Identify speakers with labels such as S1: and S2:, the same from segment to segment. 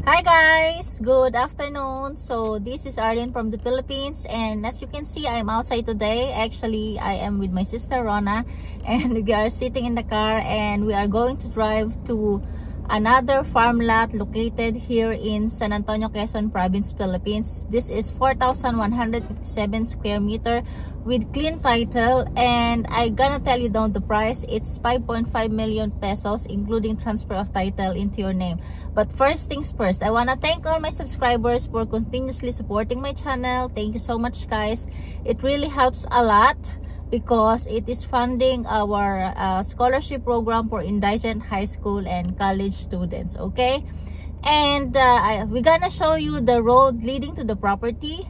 S1: Hi guys, good afternoon. So this is Arlene from the Philippines, and as you can see, I'm outside today. Actually, I am with my sister Rona, and we are sitting in the car and we are going to drive to another farm lot located here in San Antonio, Quezon Province, Philippines. This is 4,157 square meter with clean title, and I gonna tell you down the price. It's 5.5 million pesos including transfer of title into your name. But first things first, I wanna thank all my subscribers for continuously supporting my channel. Thank you so much guys. It really helps a lot because it is funding our scholarship program for indigent high school and college students. Okay, and we're gonna show you the road leading to the property.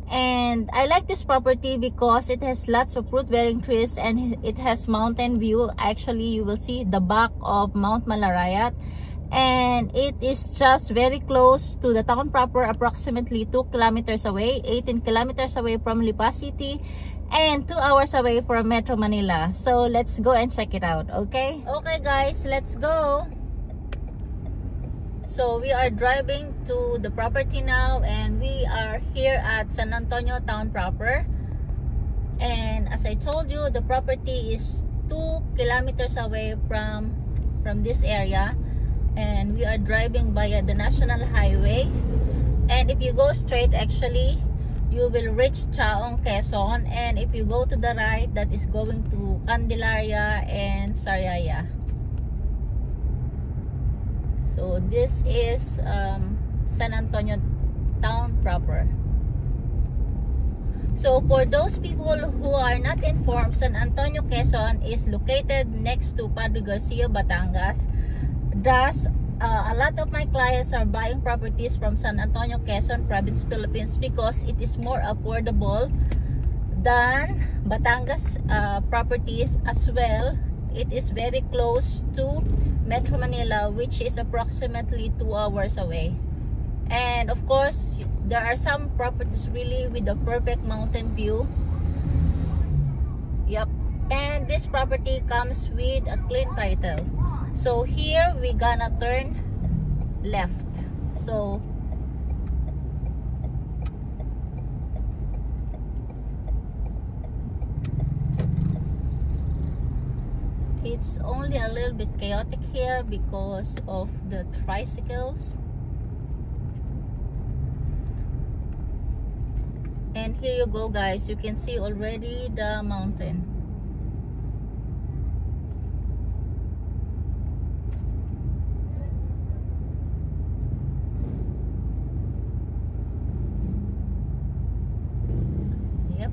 S1: And I like this property because it has lots of fruit bearing trees and it has mountain view. Actually, you will see the back of Mount Malarayat, and it is just very close to the town proper, approximately 2 kilometers away, 18 kilometers away from Lipa City, and 2 hours away from Metro Manila. So let's go and check it out. Okay guys, let's go. So we are driving to the property now, and we are here at San Antonio town proper. And as I told you, the property is 2 kilometers away from this area, and we are driving via the national highway. And if you go straight, actually you will reach Chaong, Quezon, and if you go to the right, that is going to Candelaria and Sariaya. So this is San Antonio town proper. So for those people who are not informed, San Antonio, Quezon is located next to Padre Garcia, Batangas. Thus, a lot of my clients are buying properties from San Antonio, Quezon Province, Philippines, because it is more affordable than Batangas properties. As well, it is very close to Metro Manila, which is approximately 2 hours away. And of course, there are some properties really with a perfect mountain view. Yep. And this property comes with a clean title. So here we gonna turn left. So it's only a little bit chaotic here because of the tricycles. And here you go guys, you can see already the mountain. Yep.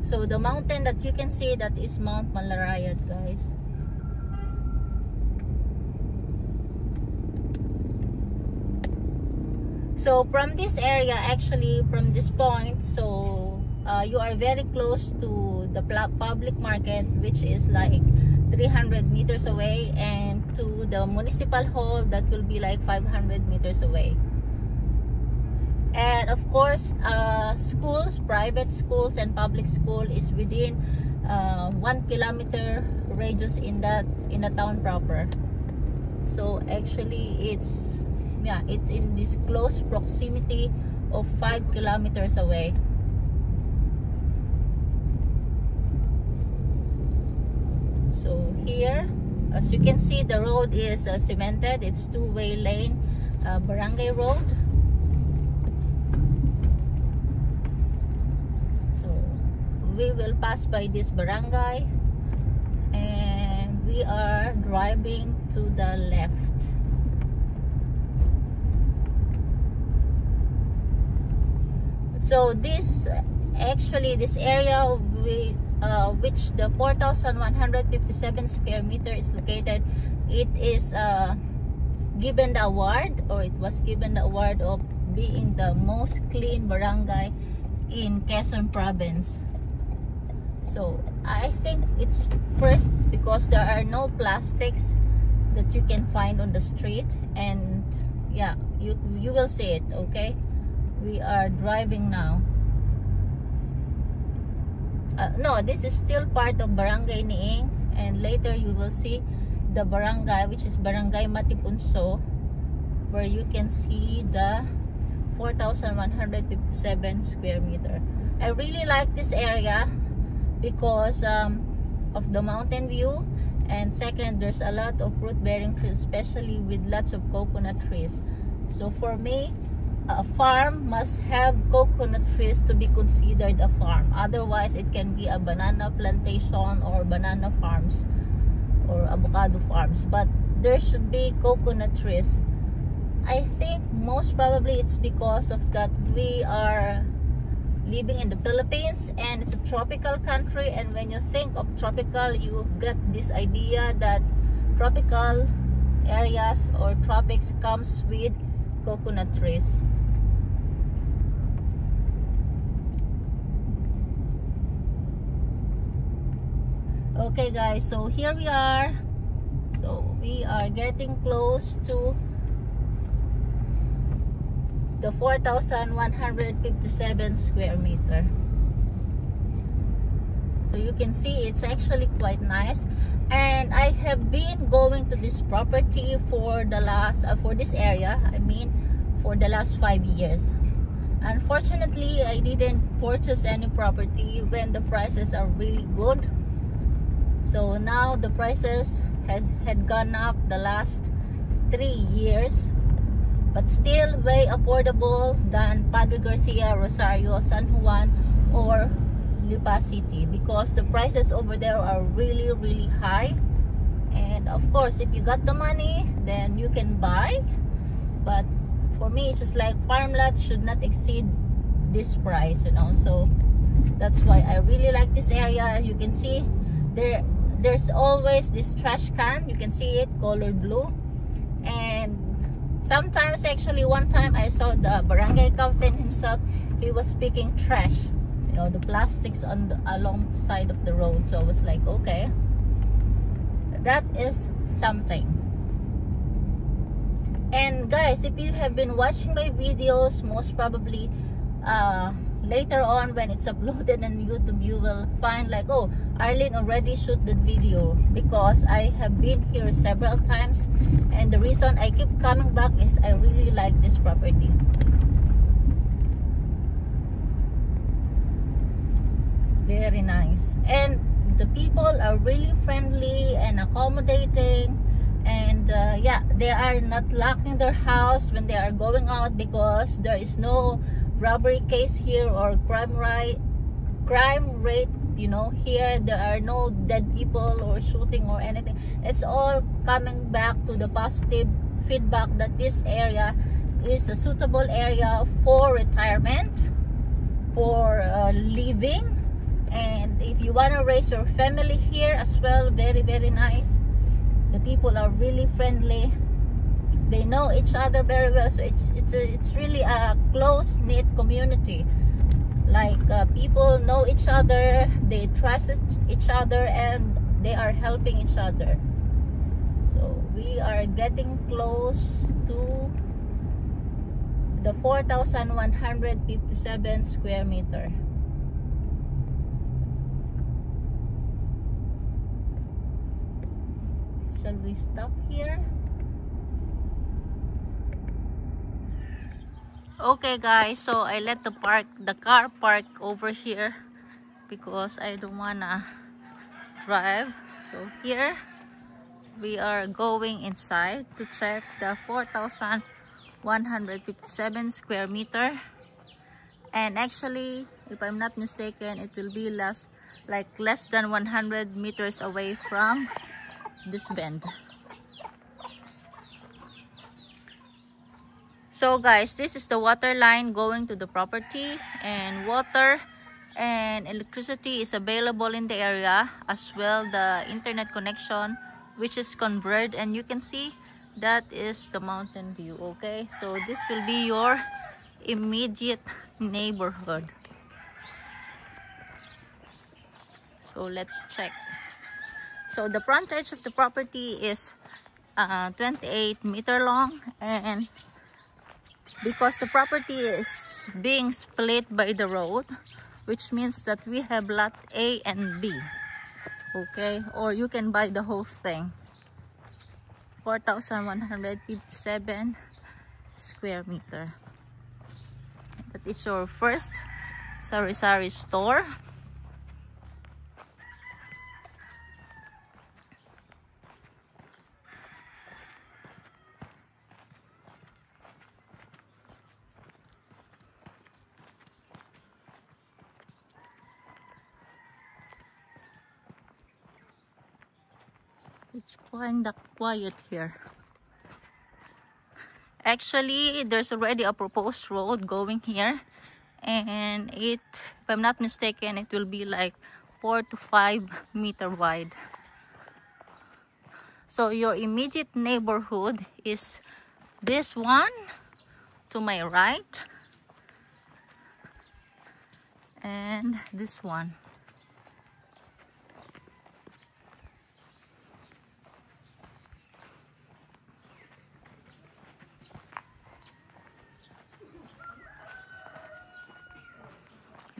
S1: So the mountain that you can see, that is Mount Malarayat guys. So from this area, actually from this point, so you are very close to the public market, which is like 300 meters away, and to the municipal hall, that will be like 500 meters away. And of course, schools, private schools and public school is within 1 kilometer radius in the town proper. So actually it's in this close proximity of 5 kilometers away. So here, as you can see, the road is cemented. It's two-way lane, barangay road. So we will pass by this barangay, and we are driving to the left. So this area which the 4,157 square meter is located, it is given the award, or it was given the award of being the most clean barangay in Quezon Province. So I think it's first because there are no plastics that you can find on the street, and yeah, you will see it. Okay, we are driving now. No, this is still part of Barangay Niing, and later you will see the barangay, which is Barangay Matipunso, where you can see the 4,157 square meter. I really like this area because of the mountain view, and second, there's a lot of fruit bearing trees, especially with lots of coconut trees. So for me, a farm must have coconut trees to be considered a farm. Otherwise, it can be a banana plantation or banana farms or avocado farms, but there should be coconut trees. I think most probably it's because of that we are living in the Philippines and it's a tropical country, and when you think of tropical, you get this idea that tropical areas or tropics comes with coconut trees. Okay guys, so here we are. So we are getting close to the 4,157 square meter. So you can see it's actually quite nice, and I have been going to this property for the last for this area, I mean for the last 5 years. Unfortunately, I didn't purchase any property when the prices are really good. So now the prices had gone up the last 3 years, but still way affordable than Padre Garcia, Rosario, San Juan, or Lipa City, because the prices over there are really high. And of course, if you got the money, then you can buy, but for me, it's just like farmland should not exceed this price, you know. So that's why I really like this area. You can see there's always this trash can, you can see it colored blue, and sometimes, actually one time I saw the barangay captain himself, he was picking trash, you know, the plastics on the alongside of the road. So I was like, okay, that is something. And guys, if you have been watching my videos, most probably later on when it's uploaded on YouTube, you will find like, oh, Arlene already shoot the video, because I have been here several times, and the reason I keep coming back is I really like this property. Very nice, and the people are really friendly and accommodating, and yeah, they are not locking their house when they are going out, because there is no robbery case here or crime rate, you know. Here there are no dead people or shooting or anything. It's all coming back to the positive feedback that this area is a suitable area for retirement, for living, and if you want to raise your family here as well, very nice. The people are really friendly, they know each other very well, so it's really a close-knit community. Like people know each other, they trust each other, and they are helping each other. So we are getting close to the 4,157 square meter. Shall we stop here? Okay guys, so I let the car park over here because I don't wanna drive. So here we are going inside to check the 4,157 square meter, and actually, if I'm not mistaken, it will be less than 100 meters away from this bend. So guys, this is the water line going to the property, and water and electricity is available in the area, as well the internet connection, which is converged, and you can see that is the mountain view. Okay, so this will be your immediate neighborhood. So let's check. So the frontage of the property is 28 meter long, and because the property is being split by the road, which means that we have lot A and B. Okay, or you can buy the whole thing. 4,157 square meter. That is your first sari-sari store. It's kinda quiet here. Actually, there's already a proposed road going here, and if I'm not mistaken, it will be like 4 to 5 meter wide. So your immediate neighborhood is this one to my right, and this one.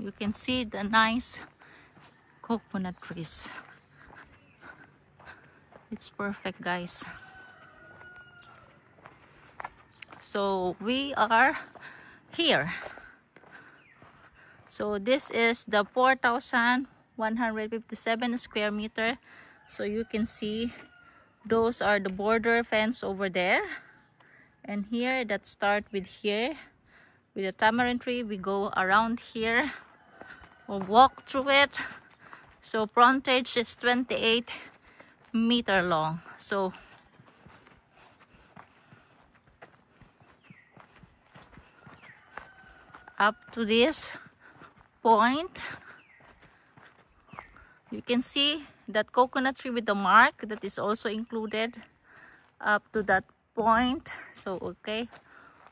S1: You can see the nice coconut trees. It's perfect, guys. So we are here. So this is the 4,157 square meter. So you can see those are the border fence over there. And here, that start with here. With the tamarind tree, we go around here. We'll walk through it. So frontage is 28 meter long. So up to this point, you can see that coconut tree with the mark that is also included up to that point. So okay,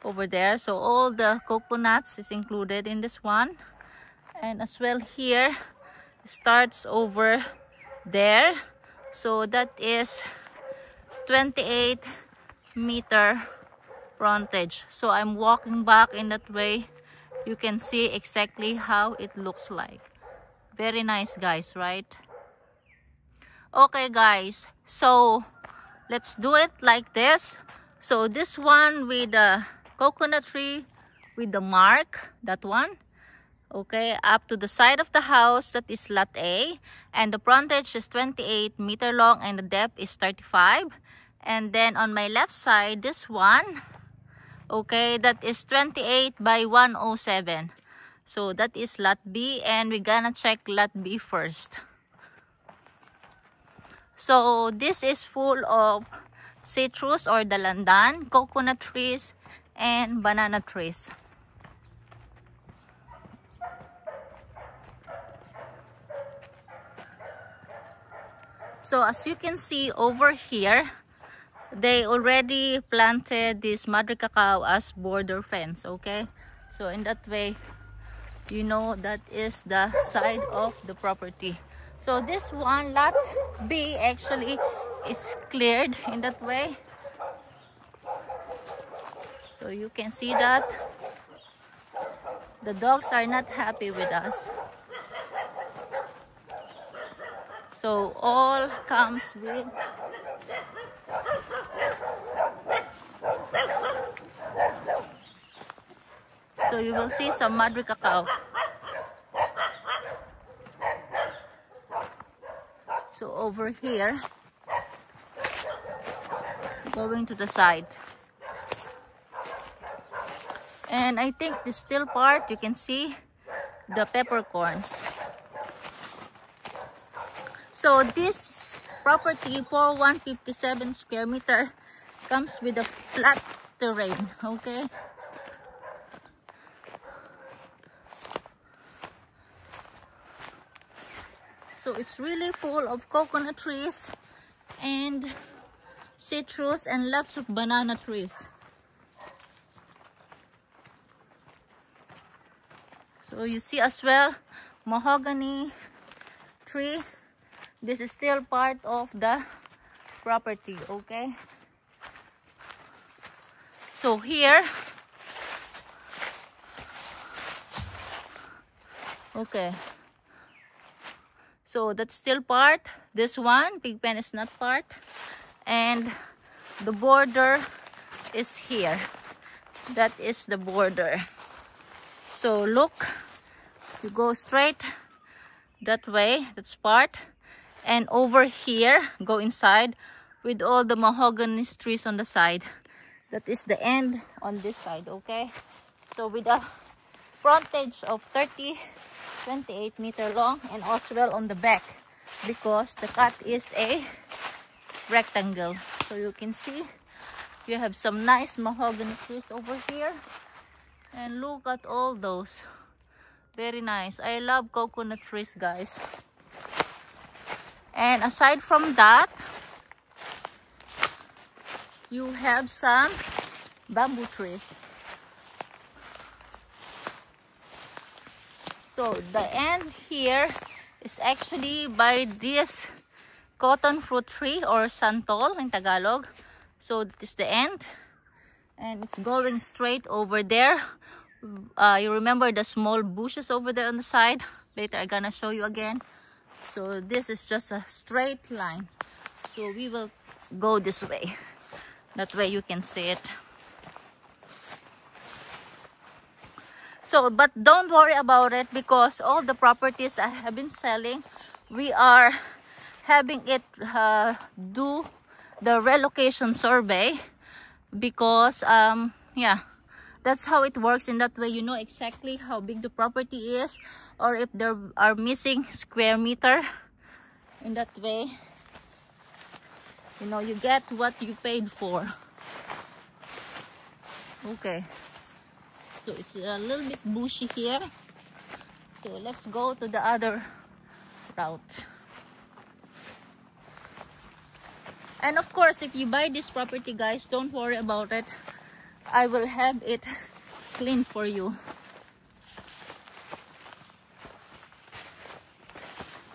S1: over there, so all the coconuts is included in this one. And as well here, starts over there. So that is 28 meter frontage. So I'm walking back in that way. You can see exactly how it looks like. Very nice, guys, right? Okay, guys, so let's do it like this. So this one with the coconut tree with the mark, that one. Okay, up to the side of the house, that is lot A, and the frontage is 28 meter long and the depth is 35. And then on my left side, this one, okay, that is 28 by 107. So that is lot B, and we're gonna check lot B first. So this is full of citrus or dalandan, coconut trees, and banana trees. So as you can see over here, they already planted this Madre Cacao as border fence, okay? So in that way, you know that is the side of the property. So this one, lot B, actually is cleared in that way. So you can see that the dogs are not happy with us. So all comes with so you will see some Madre Cacao. So over here, going to the side. And I think the still part, you can see the peppercorns. So this property for 157 square meter comes with a flat terrain, okay? So it's really full of coconut trees and citrus and lots of banana trees. So you see as well mahogany tree. This is still part of the property, okay? So here, Okay, so that's still part. This one, Pigpen, is not part, and the border is here. That is the border. So look, you go straight that way, that's part, and over here, go inside with all the mahogany trees on the side. That is the end on this side, okay? So with a frontage of 28 meter long, and also well on the back, because the cut is a rectangle. So you can see you have some nice mahogany trees over here, and look at all those. Very nice. I love coconut trees, guys. And aside from that, you have some bamboo trees. So the end here is actually by this cotton fruit tree, or santol in Tagalog. So this is the end, and it's going straight over there. You remember the small bushes over there on the side? Later I'm gonna show you again. So this is just a straight line. So we will go this way. That way you can see it. So, but don't worry about it, because all the properties I have been selling, we are having it do the relocation survey, because yeah, that's how it works. In that way you know exactly how big the property is, or if there are missing square meter. In that way, you know, you get what you paid for. Okay, so it's a little bit bushy here, so let's go to the other route. And of course, if you buy this property, guys, don't worry about it. I will have it cleaned for you.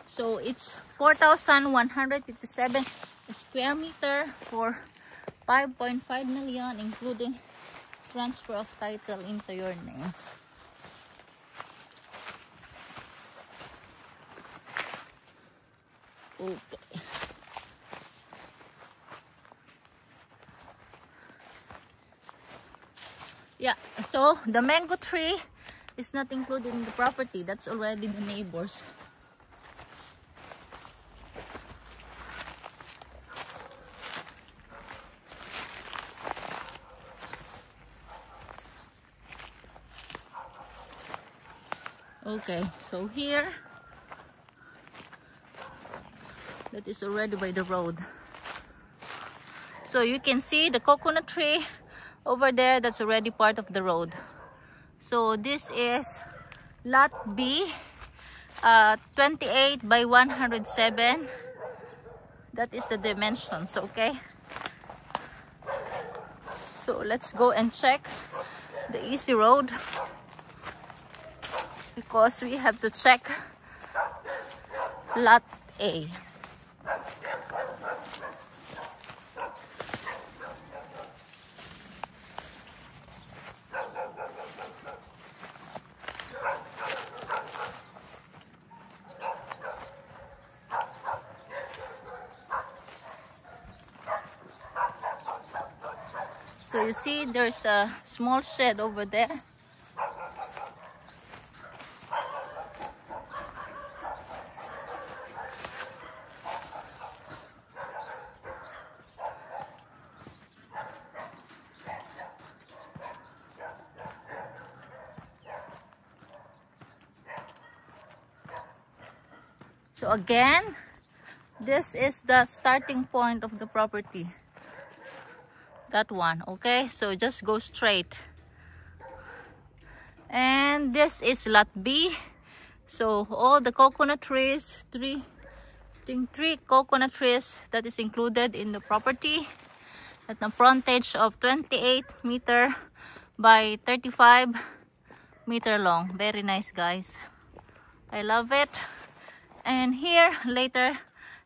S1: So it's 4,157 square meter for 5.5 million, including transfer of title into your name. Okay. Yeah, so the mango tree is not included in the property. That's already the neighbors. Okay, so here, that is already by the road. So you can see the coconut tree over there, that's already part of the road. So this is lot B, 28 by 107. That is the dimensions, okay? So let's go and check the easy road, because we have to check lot A. So you see there's a small shed over there. So again, this is the starting point of the property. That one, okay? So just go straight. And this is lot B. So all the coconut trees, three coconut trees that is included in the property at the frontage of 28 meter by 35 meter long. Very nice, guys. I love it. And here later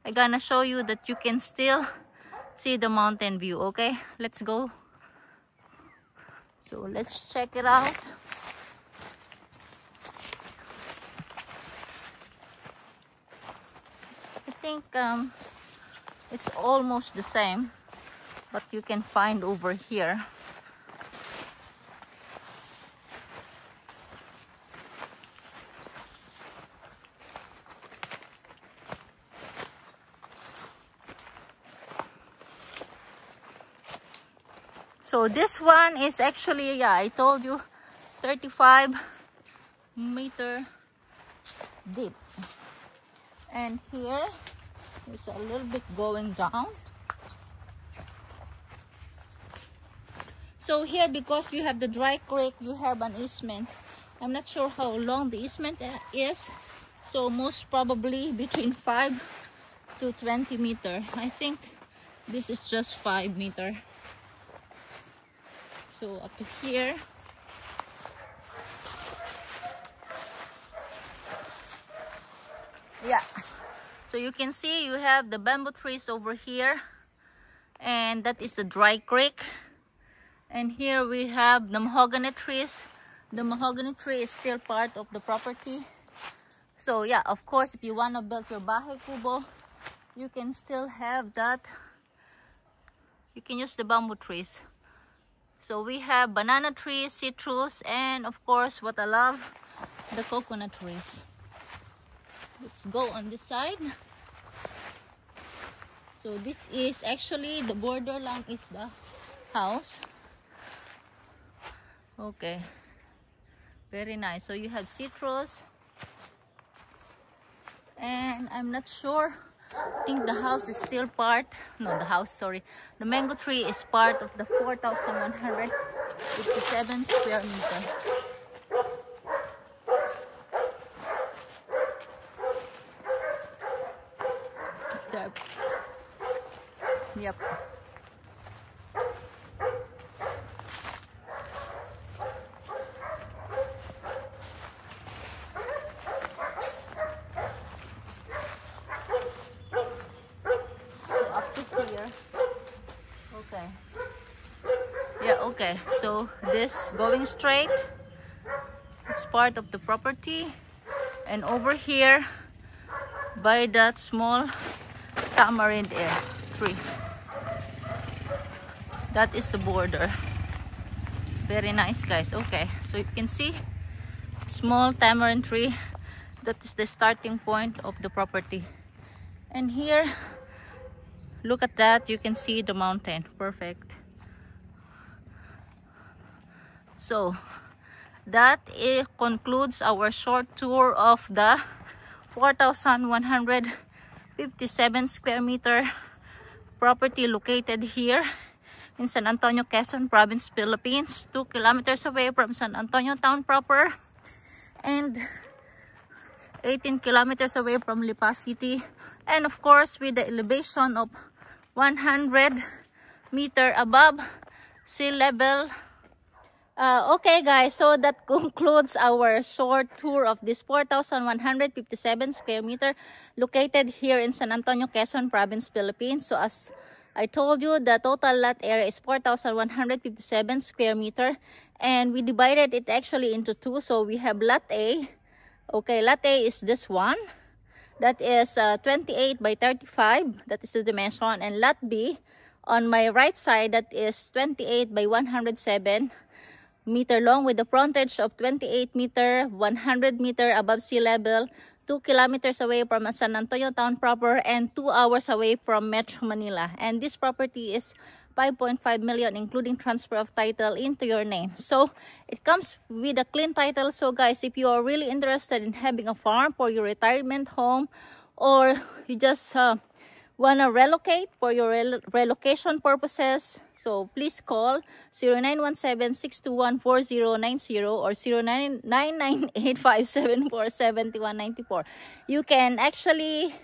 S1: I'm gonna show you that you can still see the mountain view. Okay, let's go. So let's check it out. think it's almost the same, but you can find over here. So this one is actually, yeah, I told you, 35-meter deep. And here is a little bit going down. So here, because we have the dry creek, you have an easement. I'm not sure how long the easement is. So most probably between 5 to 20 meter. I think this is just 5 meter. So up to here. Yeah. So you can see you have the bamboo trees over here. And that is the dry creek. And here we have the mahogany trees. The mahogany tree is still part of the property. So yeah, of course, if you want to build your bahay kubo, you can still have that. You can use the bamboo trees. So we have banana trees, citrus, and of course, what I love, the coconut trees. Let's go on this side. So this is actually the borderline is the house. Okay, very nice. So you have citrus, and I'm not sure. I think the house is still part. No, the house. Sorry, the mango tree is part of the 4,157 square meter. There. Yep. Okay, so this going straight, it's part of the property, and over here by that small tamarind tree, that is the border. Very nice, guys. Okay, so you can see small tamarind tree, that is the starting point of the property. And here, look at that, you can see the mountain. Perfect. So that concludes our short tour of the 4,157 square meter property located here in San Antonio, Quezon Province, Philippines, 2 kilometers away from San Antonio town proper and 18 kilometers away from Lipa City, and of course with the elevation of 100 meter above sea level. Okay guys, so that concludes our short tour of this 4,157 square meter located here in San Antonio, Quezon Province, Philippines. So as I told you, the total lot area is 4,157 square meter, and we divided it actually into two. So we have lot A. Okay, lot A is this one. That is 28 by 35. That is the dimension. And lot B on my right side, that is 28 by 107 meter long with the frontage of 28 meter, 100 meter above sea level, 2 kilometers away from San Antonio town proper, and 2 hours away from Metro Manila. And this property is 5.5 million, including transfer of title into your name. So it comes with a clean title. So guys, if you are really interested in having a farm for your retirement home, or you just want to relocate for your relocation purposes, so please call 0917-621-4090 or 0998-574-7194. You can actually,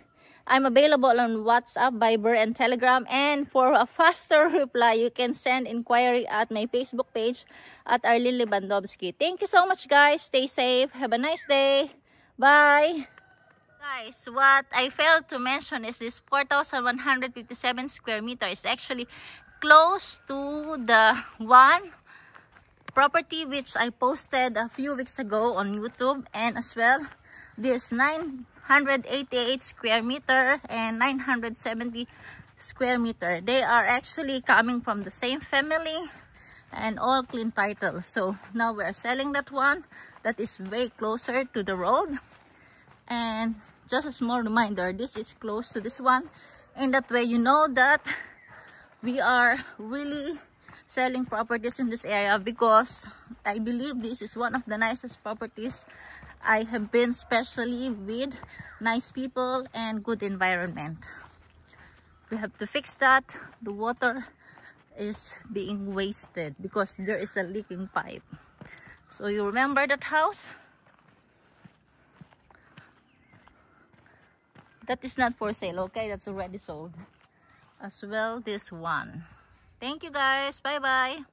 S1: I'm available on WhatsApp, Viber, and Telegram. And for a faster reply, you can send inquiry at my Facebook page at Arlene Lebandowski. Thank you so much, guys. Stay safe. Have a nice day. Bye. Guys, what I failed to mention is this 4,157 square meter is actually close to the one property which I posted a few weeks ago on YouTube, and as well this 9 188 square meter and 970 square meter. They are actually coming from the same family and all clean title. So now we are selling that one that is way closer to the road. And just a small reminder, this is close to this one. In that way, you know that we are really selling properties in this area, because I believe this is one of the nicest properties I have been, especially with nice people and good environment. We have to fix that. The water is being wasted because there is a leaking pipe. So you remember that house? That is not for sale, okay? That's already sold. As well this one. Thank you guys. Bye bye.